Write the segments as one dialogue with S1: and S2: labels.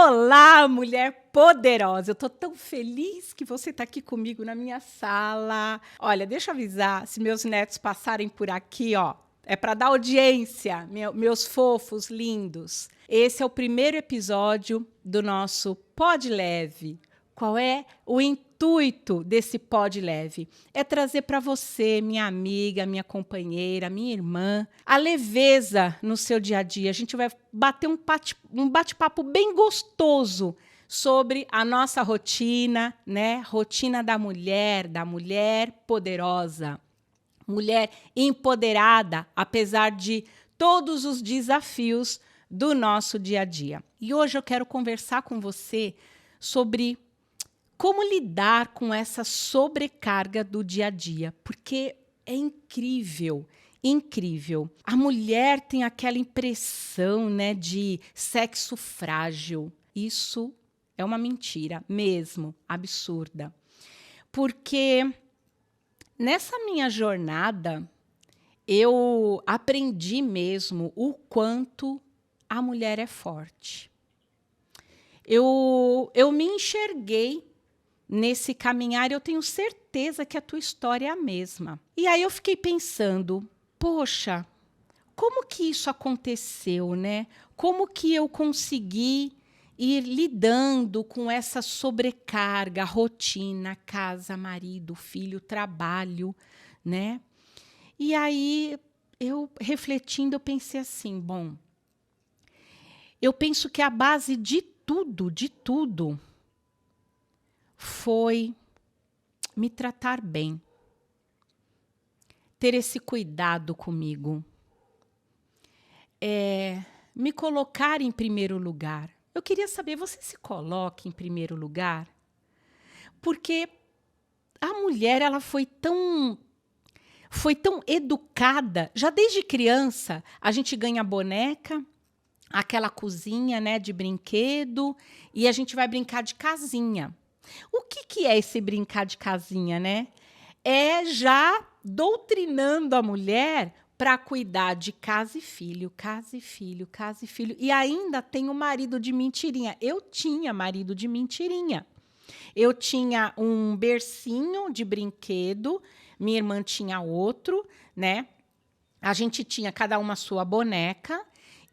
S1: Olá, mulher poderosa! Eu tô tão feliz que você tá aqui comigo na minha sala. Olha, deixa eu avisar, se meus netos passarem por aqui, ó, é para dar audiência, meus fofos lindos. Esse é o primeiro episódio do nosso Pod Leve. Qual é o intuito desse Pod Leve? É trazer para você, minha amiga, minha companheira, minha irmã, a leveza no seu dia a dia. A gente vai bater um bate-papo bem gostoso sobre a nossa rotina, né? Rotina da mulher poderosa, mulher empoderada, apesar de todos os desafios do nosso dia a dia. E hoje eu quero conversar com você sobre como lidar com essa sobrecarga do dia a dia, porque é incrível, incrível. A mulher tem aquela impressão, né, de sexo frágil. Isso é uma mentira mesmo, absurda. Porque nessa minha jornada, eu aprendi mesmo o quanto a mulher é forte. Eu me enxerguei nesse caminhar, eu tenho certeza que a tua história é a mesma. E aí eu fiquei pensando, poxa, como que isso aconteceu, né? Como que eu consegui ir lidando com essa sobrecarga, rotina, casa, marido, filho, trabalho, né? E aí eu refletindo, eu pensei assim, bom, eu penso que a base de tudo, foi me tratar bem, ter esse cuidado comigo, me colocar em primeiro lugar. Eu queria saber, você se coloca em primeiro lugar? Porque a mulher, ela foi tão educada, já desde criança, a gente ganha boneca, aquela cozinha, né, de brinquedo, e a gente vai brincar de casinha. O que é esse brincar de casinha, né? É já doutrinando a mulher para cuidar de casa e filho, casa e filho, casa e filho. E ainda tem o marido de mentirinha. Eu tinha marido de mentirinha. Eu tinha um bercinho de brinquedo, minha irmã tinha outro, né? A gente tinha cada uma sua boneca.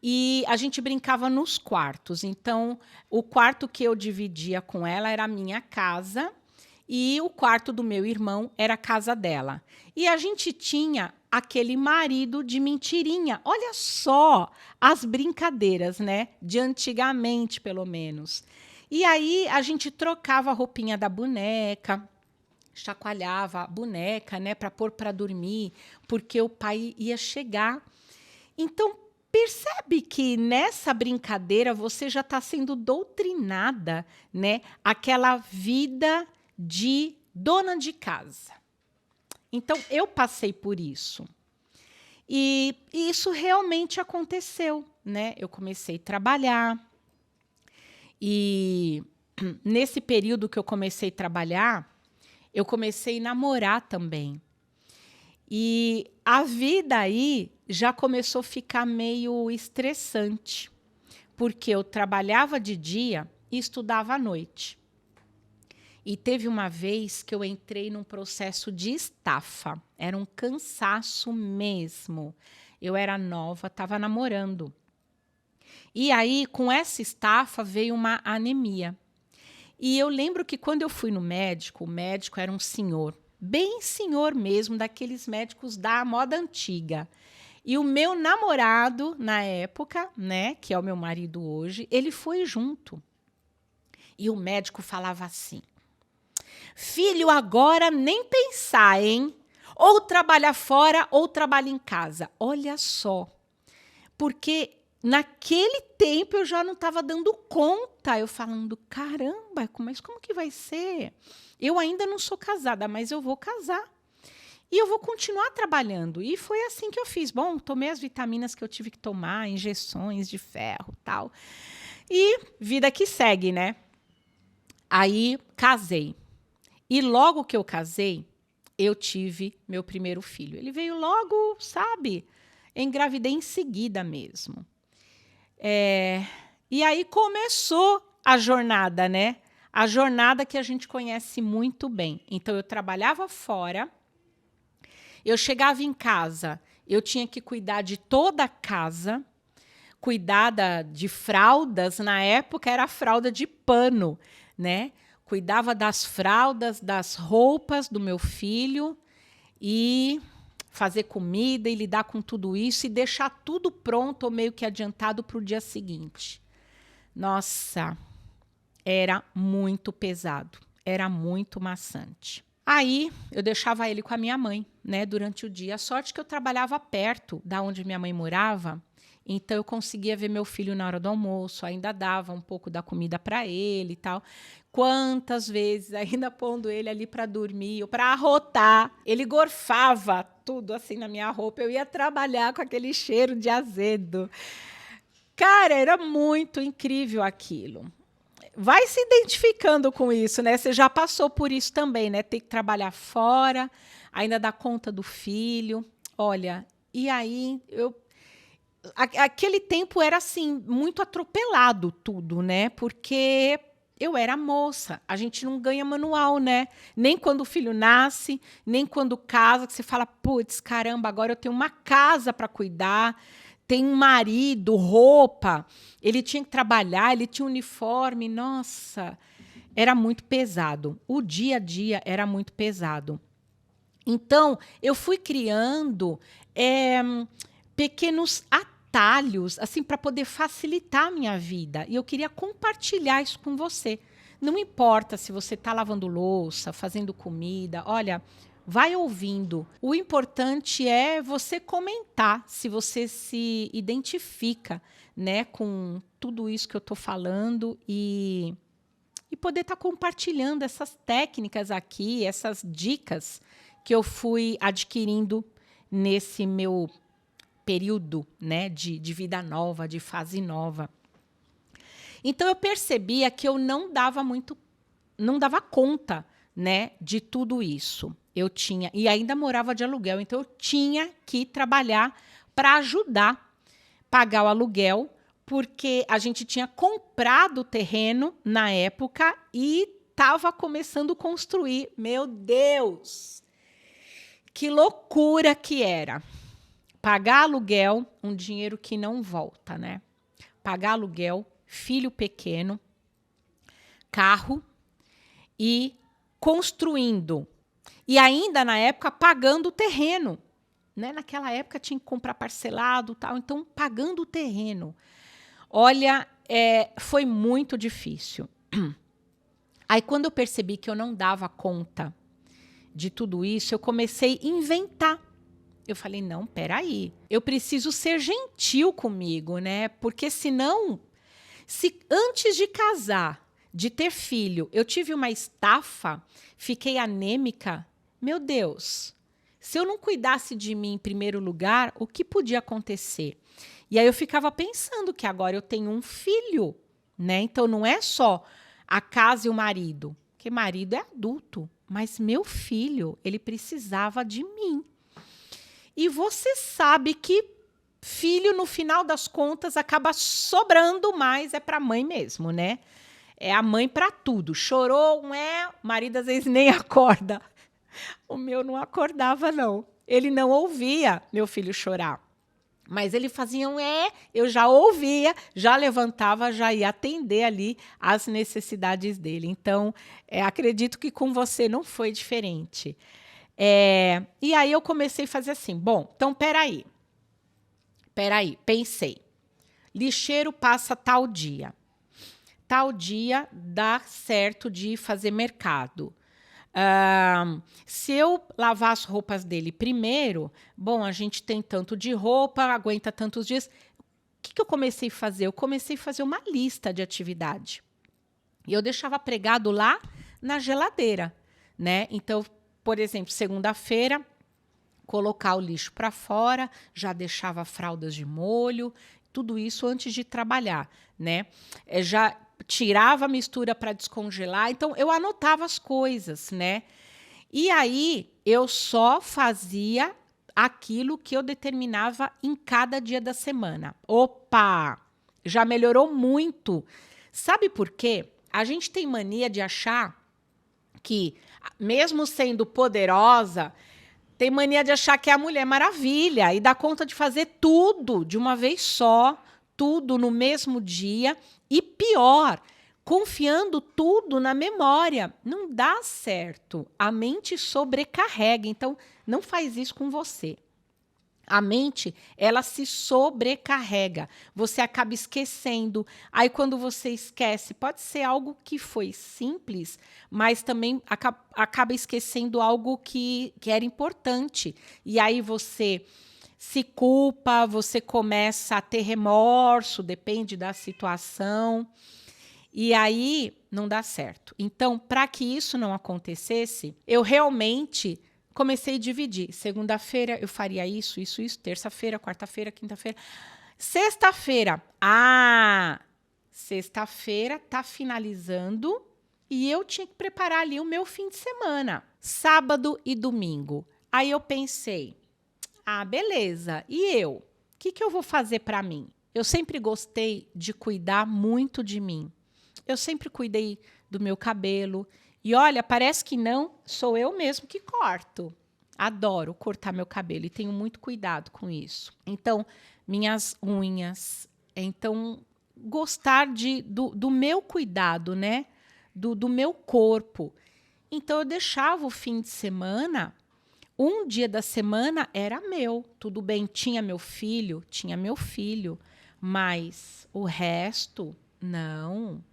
S1: E a gente brincava nos quartos. Então, o quarto que eu dividia com ela era a minha casa e o quarto do meu irmão era a casa dela. E a gente tinha aquele marido de mentirinha. Olha só as brincadeiras, né? De antigamente, pelo menos. E aí a gente trocava a roupinha da boneca, chacoalhava a boneca, né, para pôr para dormir, porque o pai ia chegar. Então, percebe que nessa brincadeira você já está sendo doutrinada, né? Aquela vida de dona de casa. Então, eu passei por isso. E isso realmente aconteceu, né? Eu comecei a trabalhar. E nesse período que eu comecei a trabalhar, eu comecei a namorar também. E a vida aí já começou a ficar meio estressante, porque eu trabalhava de dia e estudava à noite. E teve uma vez que eu entrei num processo de estafa. Era um cansaço mesmo. Eu era nova, estava namorando. E aí, com essa estafa, veio uma anemia. E eu lembro que quando eu fui no médico, o médico era um senhor, bem senhor mesmo, daqueles médicos da moda antiga. E o meu namorado, na época, né, que é o meu marido hoje, ele foi junto. E o médico falava assim, filho, agora nem pensar, hein? Ou trabalha fora ou trabalha em casa. Olha só, porque naquele tempo eu já não estava dando conta. Eu falando, caramba, mas como que vai ser? Eu ainda não sou casada, mas eu vou casar. E eu vou continuar trabalhando. E foi assim que eu fiz. Bom, tomei as vitaminas que eu tive que tomar, injeções de ferro, tal. E vida que segue, né? Aí casei. E logo que eu casei, eu tive meu primeiro filho. Ele veio logo, sabe? Engravidei em seguida mesmo. E aí começou a jornada, né? A jornada que a gente conhece muito bem. Então, eu trabalhava fora, eu chegava em casa, eu tinha que cuidar de toda a casa, cuidar de fraldas. Na época, era fralda de pano, né? Cuidava das fraldas, das roupas do meu filho e fazer comida e lidar com tudo isso e deixar tudo pronto ou meio que adiantado para o dia seguinte. Nossa, era muito pesado, era muito maçante. Aí eu deixava ele com a minha mãe, né, durante o dia. A sorte que eu trabalhava perto da onde minha mãe morava, então eu conseguia ver meu filho na hora do almoço, ainda dava um pouco da comida para ele e tal. Quantas vezes, ainda pondo ele ali para dormir ou para arrotar, ele gorfava tudo assim na minha roupa. Eu ia trabalhar com aquele cheiro de azedo. Cara, era muito incrível aquilo. Vai se identificando com isso, né? Você já passou por isso também, né? Ter que trabalhar fora, ainda dar conta do filho. Olha, e aí aquele tempo era assim, muito atropelado tudo, né? Porque eu era moça. A gente não ganha manual, né? Nem quando o filho nasce, nem quando casa, que você fala, putz, caramba, agora eu tenho uma casa para cuidar, tem um marido, roupa. Ele tinha que trabalhar, ele tinha uniforme. Nossa, era muito pesado. O dia a dia era muito pesado. Então, eu fui criando pequenos atalhos assim para poder facilitar a minha vida. E eu queria compartilhar isso com você. Não importa se você está lavando louça, fazendo comida. Olha, vai ouvindo. O importante é você comentar se você se identifica, né, com tudo isso que eu estou falando e poder estar compartilhando essas técnicas aqui, essas dicas que eu fui adquirindo nesse meu período, né, de vida nova, de fase nova. Então eu percebia que eu não dava conta, né, de tudo isso. Eu tinha, e ainda morava de aluguel, então eu tinha que trabalhar para ajudar pagar o aluguel, porque a gente tinha comprado o terreno na época e estava começando a construir. Meu Deus! Que loucura que era. Pagar aluguel, um dinheiro que não volta, né? Pagar aluguel, filho pequeno, carro e construindo. E ainda na época pagando o terreno, né? Naquela época tinha que comprar parcelado, tal, então pagando o terreno. Olha, foi muito difícil. Aí quando eu percebi que eu não dava conta de tudo isso, eu comecei a inventar. Eu falei, não, peraí, eu preciso ser gentil comigo, né? Porque senão, se antes de casar, de ter filho, eu tive uma estafa, fiquei anêmica, meu Deus, se eu não cuidasse de mim em primeiro lugar, o que podia acontecer? E aí eu ficava pensando que agora eu tenho um filho, né? Então não é só a casa e o marido, porque marido é adulto, mas meu filho, ele precisava de mim. E você sabe que filho, no final das contas, acaba sobrando mais para a mãe mesmo, né? É a mãe para tudo. Chorou, o marido às vezes nem acorda. O meu não acordava, não. Ele não ouvia meu filho chorar. Mas ele fazia eu já ouvia, já levantava, já ia atender ali as necessidades dele. Então, acredito que com você não foi diferente. E aí eu comecei a fazer assim, bom, então peraí, pensei, lixeiro passa tal dia dá certo de fazer mercado. Se eu lavar as roupas dele primeiro, bom, a gente tem tanto de roupa, aguenta tantos dias. O que eu comecei a fazer? Eu comecei a fazer uma lista de atividade. E eu deixava pregado lá na geladeira, né? Então, por exemplo, segunda-feira, colocar o lixo para fora, já deixava fraldas de molho, tudo isso antes de trabalhar, né? Já tirava a mistura para descongelar, então eu anotava as coisas, né? E aí eu só fazia aquilo que eu determinava em cada dia da semana. Opa! Já melhorou muito Sabe por quê? A gente tem mania de achar que, mesmo sendo poderosa, tem mania de achar que é a Mulher Maravilha e dá conta de fazer tudo de uma vez só, tudo no mesmo dia e pior, confiando tudo na memória. Não dá certo. A mente sobrecarrega. Então, não faz isso com você. A mente, ela se sobrecarrega. Você acaba esquecendo. Aí, quando você esquece, pode ser algo que foi simples, mas também acaba esquecendo algo que era importante. E aí você se culpa, você começa a ter remorso, depende da situação. E aí não dá certo. Então, para que isso não acontecesse, eu realmente comecei a dividir. Segunda-feira eu faria isso, isso, isso. Terça-feira, quarta-feira, quinta-feira. Sexta-feira. Sexta-feira tá finalizando e eu tinha que preparar ali o meu fim de semana. Sábado e domingo. Aí eu pensei, beleza. E eu? O que eu vou fazer para mim? Eu sempre gostei de cuidar muito de mim. Eu sempre cuidei do meu cabelo. E olha, parece que não, sou eu mesmo que corto. Adoro cortar meu cabelo e tenho muito cuidado com isso. Então, minhas unhas. Então, gostar do meu cuidado, né? Do meu corpo. Então, eu deixava o fim de semana, um dia da semana era meu. Tudo bem, tinha meu filho, mas o resto, não.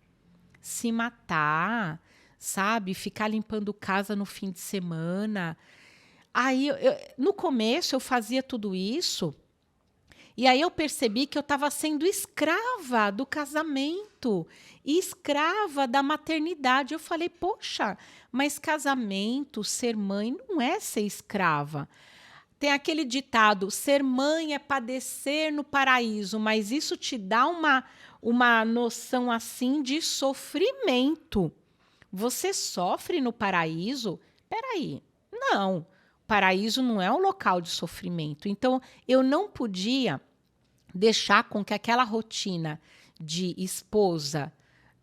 S1: Se matar, sabe? Ficar limpando casa no fim de semana. Aí, no começo, eu fazia tudo isso e aí eu percebi que eu estava sendo escrava do casamento e escrava da maternidade. Eu falei, poxa, mas casamento, ser mãe, não é ser escrava. Tem aquele ditado, ser mãe é padecer no paraíso, mas isso te dá uma noção assim de sofrimento. Você sofre no paraíso? Peraí, não. O paraíso não é um local de sofrimento. Então, eu não podia deixar com que aquela rotina de esposa,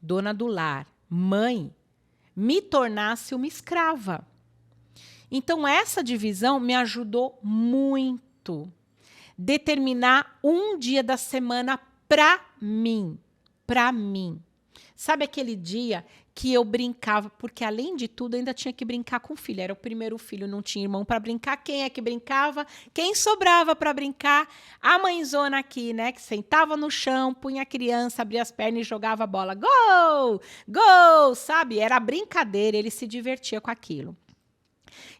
S1: dona do lar, mãe, me tornasse uma escrava. Então, essa divisão me ajudou muito. Determinar um dia da semana para mim. Para mim. Sabe aquele dia que eu brincava, porque além de tudo ainda tinha que brincar com o filho. Era o primeiro filho, não tinha irmão para brincar. Quem é que brincava? Quem sobrava para brincar? A mãezona aqui, né? Que sentava no chão, punha a criança, abria as pernas e jogava a bola. Gol! Gol! Sabe? Era brincadeira, ele se divertia com aquilo.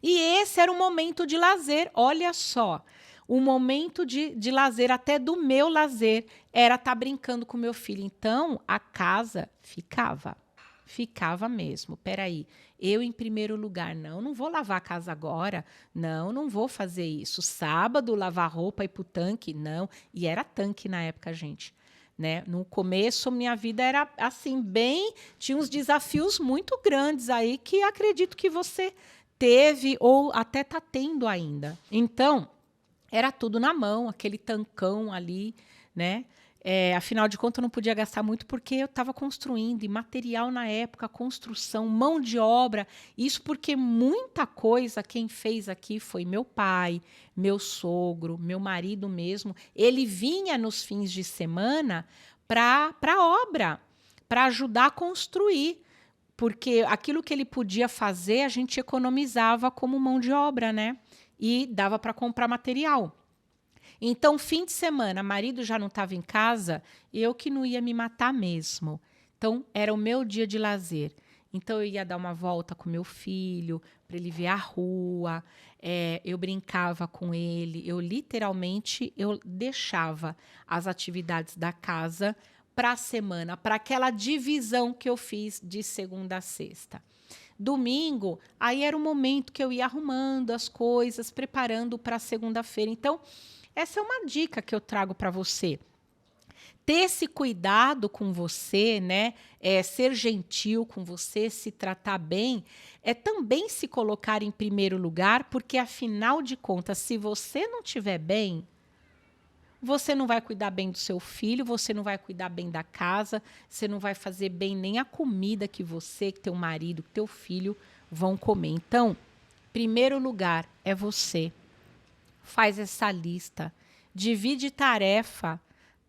S1: E esse era um momento de lazer, olha só. O momento de lazer, até do meu lazer, era estar brincando com meu filho. Então, a casa ficava mesmo. Peraí, eu em primeiro lugar, não vou lavar a casa agora, não vou fazer isso. Sábado, lavar roupa e ir pro tanque, não. E era tanque na época, gente. Né? No começo, minha vida era assim, tinha uns desafios muito grandes aí que acredito que você teve ou até está tendo ainda. Então, era tudo na mão, aquele tancão ali, né? Afinal de contas, eu não podia gastar muito porque eu estava construindo, e material na época, construção, mão de obra. Isso porque muita coisa quem fez aqui foi meu pai, meu sogro, meu marido mesmo. Ele vinha nos fins de semana para a obra, para ajudar a construir. Porque aquilo que ele podia fazer, a gente economizava como mão de obra, né? E dava para comprar material. Então, fim de semana, marido já não estava em casa, eu que não ia me matar mesmo. Então, era o meu dia de lazer. Então, eu ia dar uma volta com meu filho, para ele ver a rua, eu brincava com ele, eu deixava as atividades da casa para a semana, para aquela divisão que eu fiz de segunda a sexta. Domingo, aí era o momento que eu ia arrumando as coisas, preparando para segunda-feira. Então, essa é uma dica que eu trago para você. Ter esse cuidado com você, né? Ser gentil com você, se tratar bem, é também se colocar em primeiro lugar, porque, afinal de contas, se você não estiver bem, você não vai cuidar bem do seu filho, você não vai cuidar bem da casa, você não vai fazer bem nem a comida que você, que teu marido, que teu filho vão comer. Então, primeiro lugar é você. Faz essa lista, divide tarefa,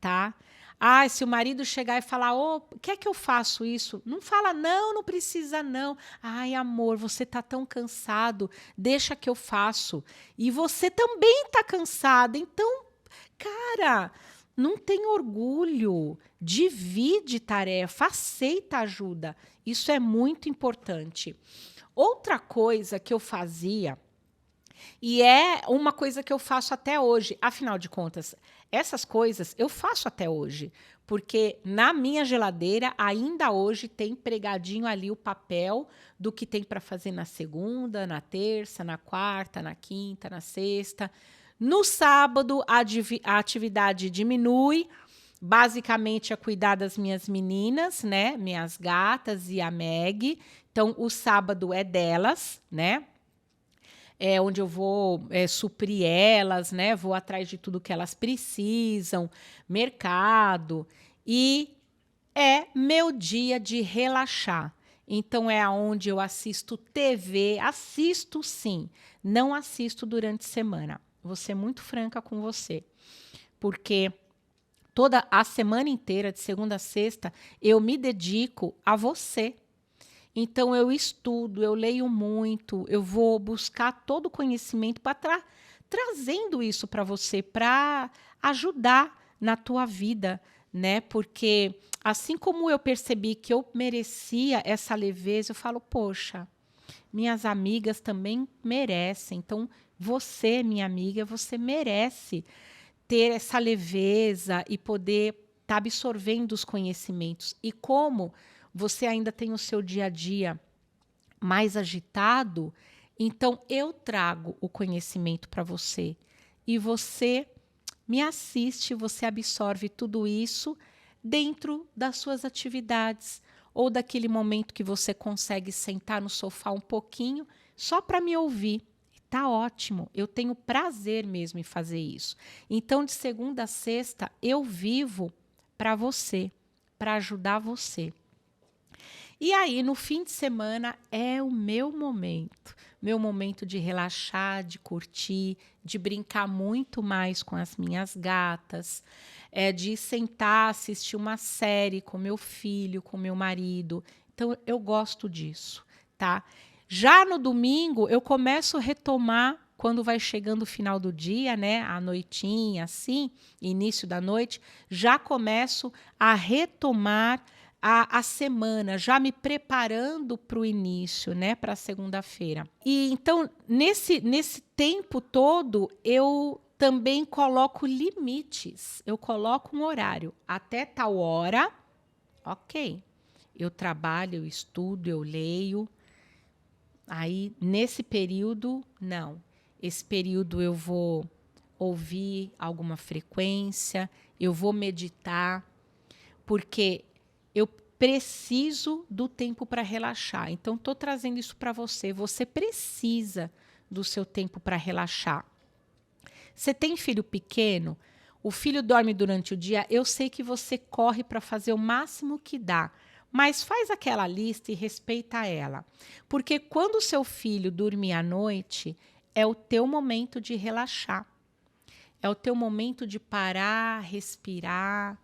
S1: tá? Ah, se o marido chegar e falar, ô, quer que eu faço isso? Não fala, não, não precisa não. Ai, amor, você tá tão cansado, deixa que eu faço. E você também tá cansado, então, cara, não tem orgulho, divide tarefa, aceita ajuda. Isso é muito importante. Outra coisa que eu fazia, e é uma coisa que eu faço até hoje. Afinal de contas, essas coisas eu faço até hoje. Porque na minha geladeira, ainda hoje, tem pregadinho ali o papel do que tem para fazer na segunda, na terça, na quarta, na quinta, na sexta. No sábado, a atividade diminui. Basicamente, é cuidar das minhas meninas, né? Minhas gatas e a Meg. Então, o sábado é delas, né? É onde eu vou suprir elas, né? Vou atrás de tudo que elas precisam, mercado. E é meu dia de relaxar. Então é aonde eu assisto TV, assisto sim, não assisto durante a semana. Vou ser muito franca com você, porque toda a semana inteira, de segunda a sexta, eu me dedico a você. Então, eu estudo, eu leio muito, eu vou buscar todo o conhecimento para trazendo isso para você, para ajudar na tua vida, né? Porque assim como eu percebi que eu merecia essa leveza, eu falo, poxa, minhas amigas também merecem. Então, você, minha amiga, você merece ter essa leveza e poder estar absorvendo os conhecimentos. E como você ainda tem o seu dia a dia mais agitado, então eu trago o conhecimento para você e você me assiste, você absorve tudo isso dentro das suas atividades ou daquele momento que você consegue sentar no sofá um pouquinho só para me ouvir. Tá ótimo, eu tenho prazer mesmo em fazer isso. Então, de segunda a sexta, eu vivo para você, para ajudar você. E aí, no fim de semana, é o meu momento de relaxar, de curtir, de brincar muito mais com as minhas gatas, de sentar, assistir uma série com meu filho, com meu marido. Então, eu gosto disso, tá? Já no domingo, eu começo a retomar quando vai chegando o final do dia, né? A noitinha, assim, início da noite, já começo a retomar a semana, já me preparando para o início, né? Para a segunda-feira. E então, nesse tempo todo, eu também coloco limites. Eu coloco um horário. Até tal hora, ok. Eu trabalho, eu estudo, eu leio. Aí, nesse período, não. Esse período eu vou ouvir alguma frequência, eu vou meditar, porque eu preciso do tempo para relaxar. Então, estou trazendo isso para você. Você precisa do seu tempo para relaxar. Você tem filho pequeno? O filho dorme durante o dia? Eu sei que você corre para fazer o máximo que dá. Mas faz aquela lista e respeita ela. Porque quando o seu filho dormir à noite, é o teu momento de relaxar. É o teu momento de parar, respirar,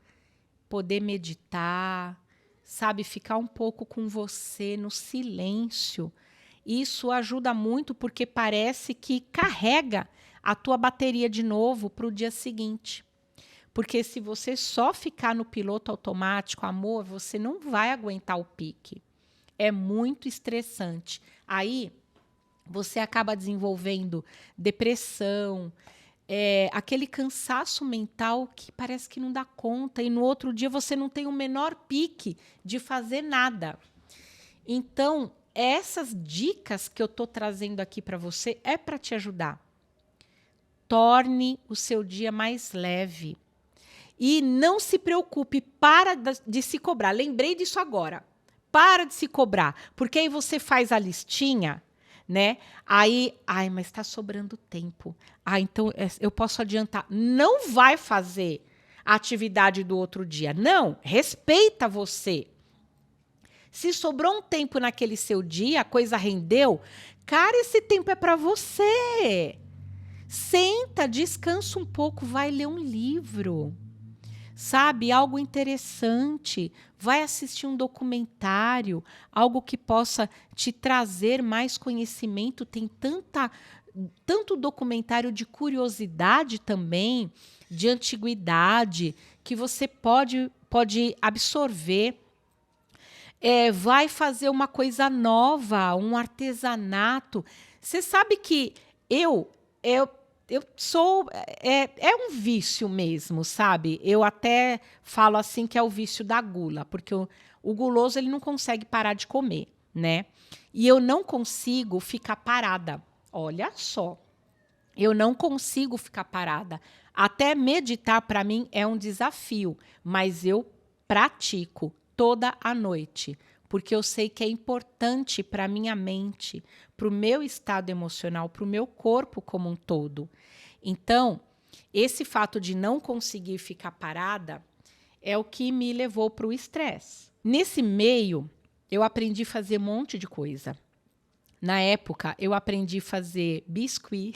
S1: poder meditar, sabe? Ficar um pouco com você no silêncio. Isso ajuda muito porque parece que carrega a tua bateria de novo para o dia seguinte. Porque se você só ficar no piloto automático, amor, você não vai aguentar o pique. É muito estressante. Aí você acaba desenvolvendo depressão, aquele cansaço mental que parece que não dá conta. E no outro dia você não tem o menor pique de fazer nada. Então, essas dicas que eu estou trazendo aqui para você é para te ajudar. Torne o seu dia mais leve. E não se preocupe, para de se cobrar. Lembrei disso agora. Para de se cobrar, porque aí você faz a listinha, né? Aí, ai, mas está sobrando tempo. Ah, então eu posso adiantar. Não vai fazer a atividade do outro dia. Não, respeita você. Se sobrou um tempo naquele seu dia, a coisa rendeu, cara, esse tempo é para você. Senta, descansa um pouco, vai ler um livro. Sabe, algo interessante, vai assistir um documentário, algo que possa te trazer mais conhecimento. Tem tanto documentário de curiosidade também, de antiguidade, que você pode absorver. Vai fazer uma coisa nova, um artesanato. Você sabe que eu, eu sou. É um vício mesmo, sabe? Eu até falo assim que é o vício da gula, porque o guloso ele não consegue parar de comer, né? E eu não consigo ficar parada. Olha só, eu não consigo ficar parada. Até meditar para mim é um desafio, mas eu pratico toda a noite, porque eu sei que é importante para a minha mente, para o meu estado emocional, para o meu corpo como um todo. Então, esse fato de não conseguir ficar parada é o que me levou para o estresse. Nesse meio, eu aprendi a fazer um monte de coisa. Na época, eu aprendi a fazer biscuit.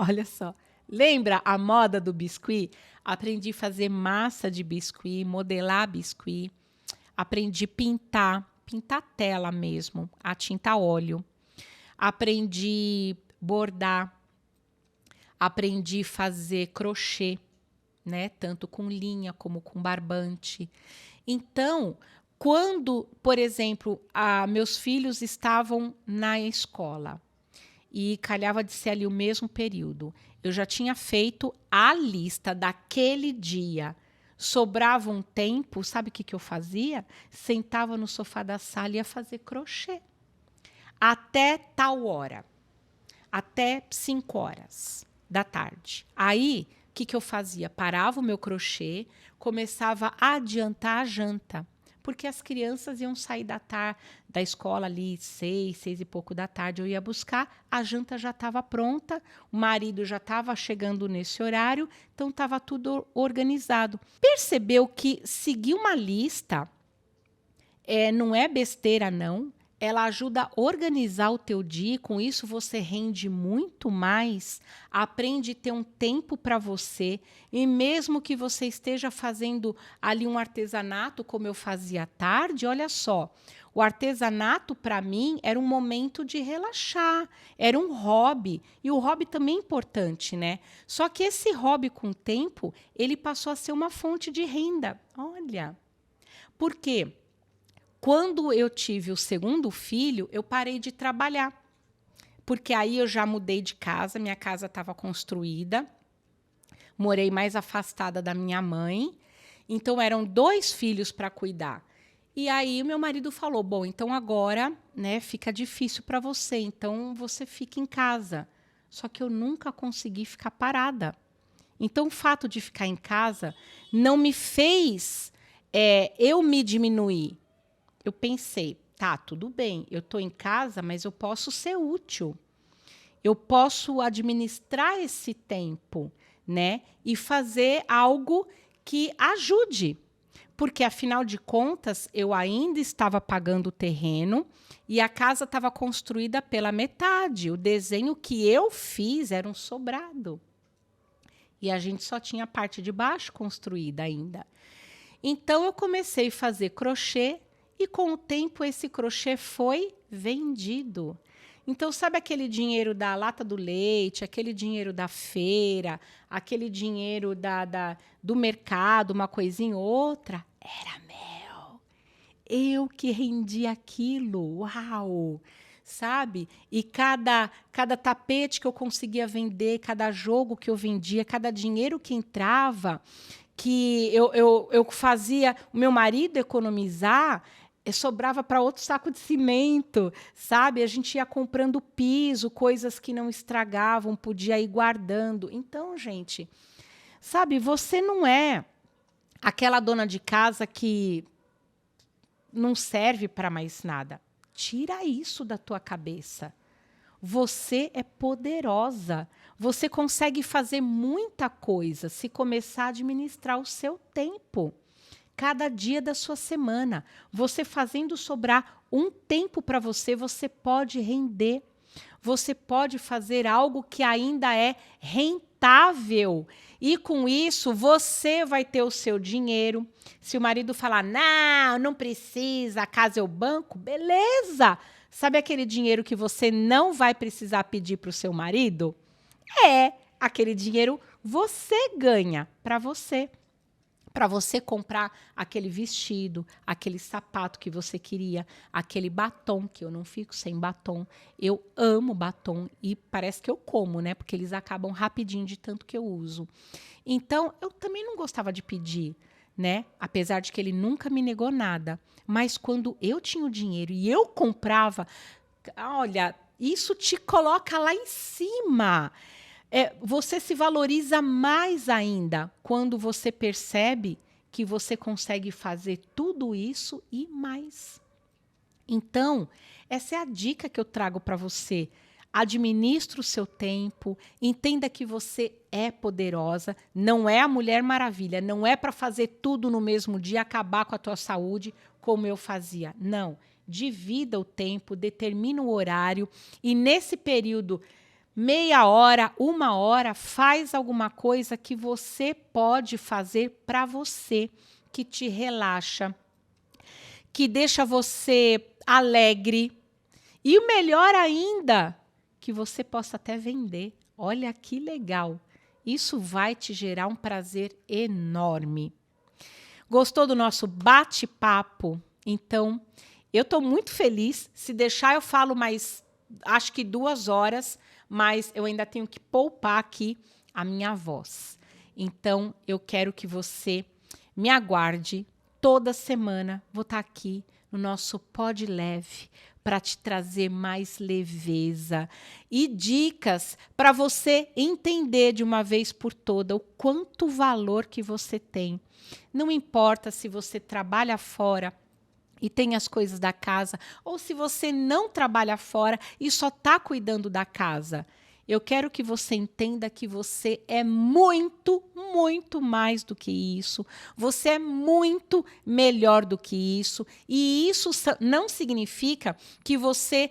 S1: Olha só. Lembra a moda do biscuit? Aprendi a fazer massa de biscuit, modelar biscuit. Aprendi a pintar tela mesmo, a tinta óleo. Aprendi bordar. Aprendi a fazer crochê, né? Tanto com linha como com barbante. Então, quando, por exemplo, meus filhos estavam na escola e calhava de ser ali o mesmo período, eu já tinha feito a lista daquele dia. Sobrava um tempo, sabe o que eu fazia? Sentava no sofá da sala e ia fazer crochê. Até tal hora. Até 5 horas da tarde. Aí, o que eu fazia? Parava o meu crochê, começava a adiantar a janta, porque as crianças iam sair da escola ali 6 e pouco da tarde, eu ia buscar, a janta já estava pronta, o marido já estava chegando nesse horário, então estava tudo organizado. Percebeu que seguir uma lista não é besteira, não. Ela ajuda a organizar o teu dia, e com isso você rende muito mais, aprende a ter um tempo para você, e mesmo que você esteja fazendo ali um artesanato, como eu fazia à tarde, olha só, o artesanato para mim era um momento de relaxar, era um hobby, e o hobby também é importante, né? Só que esse hobby com o tempo, ele passou a ser uma fonte de renda. Olha, por quê? Quando eu tive o segundo filho, eu parei de trabalhar, porque aí eu já mudei de casa, minha casa estava construída, morei mais afastada da minha mãe, então eram 2 filhos para cuidar. E aí o meu marido falou: bom, então agora, né, fica difícil para você, então você fica em casa. Só que eu nunca consegui ficar parada. Então o fato de ficar em casa não me fez eu me diminuir. Eu pensei, tá, tudo bem, eu estou em casa, mas eu posso ser útil. Eu posso administrar esse tempo, né? E fazer algo que ajude. Porque, afinal de contas, eu ainda estava pagando o terreno e a casa estava construída pela metade. O desenho que eu fiz era um sobrado. E a gente só tinha a parte de baixo construída ainda. Então, eu comecei a fazer crochê. E com o tempo esse crochê foi vendido. Então, sabe aquele dinheiro da lata do leite, aquele dinheiro da feira, aquele dinheiro do mercado, uma coisinha ou outra? Era meu. Eu que rendi aquilo. Uau! Sabe? E cada tapete que eu conseguia vender, cada jogo que eu vendia, cada dinheiro que entrava, que eu fazia o meu marido economizar, sobrava para outro saco de cimento, sabe? A gente ia comprando piso, coisas que não estragavam, podia ir guardando. Então, gente, sabe, você não é aquela dona de casa que não serve para mais nada. Tira isso da tua cabeça. Você é poderosa. Você consegue fazer muita coisa se começar a administrar o seu tempo. Cada dia da sua semana. Você fazendo sobrar um tempo para você, você pode render. Você pode fazer algo que ainda é rentável. E com isso, você vai ter o seu dinheiro. Se o marido falar, não, não precisa, a casa é o banco, beleza. Sabe aquele dinheiro que você não vai precisar pedir para o seu marido? Aquele dinheiro você ganha para você. Para você comprar aquele vestido, aquele sapato que você queria, aquele batom, que eu não fico sem batom. Eu amo batom e parece que eu como, né? Porque eles acabam rapidinho de tanto que eu uso. Então, eu também não gostava de pedir, né? Apesar de que ele nunca me negou nada. Mas quando eu tinha o dinheiro e eu comprava, olha, isso te coloca lá em cima. Você se valoriza mais ainda quando você percebe que você consegue fazer tudo isso e mais. Então, essa é a dica que eu trago para você. Administre o seu tempo, entenda que você é poderosa, não é a Mulher Maravilha, não é para fazer tudo no mesmo dia, acabar com a tua saúde, como eu fazia. Não, divida o tempo, determina o horário e nesse período meia hora, uma hora, faz alguma coisa que você pode fazer para você, que te relaxa, que deixa você alegre. E o melhor ainda, que você possa até vender. Olha que legal. Isso vai te gerar um prazer enorme. Gostou do nosso bate-papo? Então, eu estou muito feliz. Se deixar, eu falo mais, acho que 2 horas, mas eu ainda tenho que poupar aqui a minha voz. Então, eu quero que você me aguarde. Toda semana vou estar aqui no nosso Pod Leve para te trazer mais leveza e dicas para você entender de uma vez por toda o quanto valor que você tem. Não importa se você trabalha fora e tem as coisas da casa, ou se você não trabalha fora e só está cuidando da casa. Eu quero que você entenda que você é muito, muito mais do que isso. Você é muito melhor do que isso. E isso não significa que você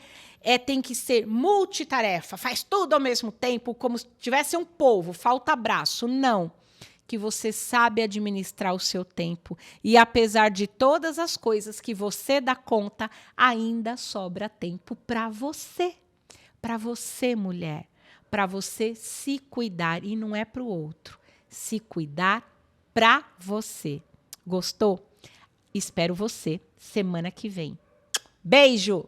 S1: tem que ser multitarefa, faz tudo ao mesmo tempo, como se tivesse um polvo, falta braço. Não. Que você sabe administrar o seu tempo. E apesar de todas as coisas que você dá conta, ainda sobra tempo para você. Para você, mulher. Para você se cuidar. E não é para o outro. Se cuidar para você. Gostou? Espero você semana que vem. Beijo!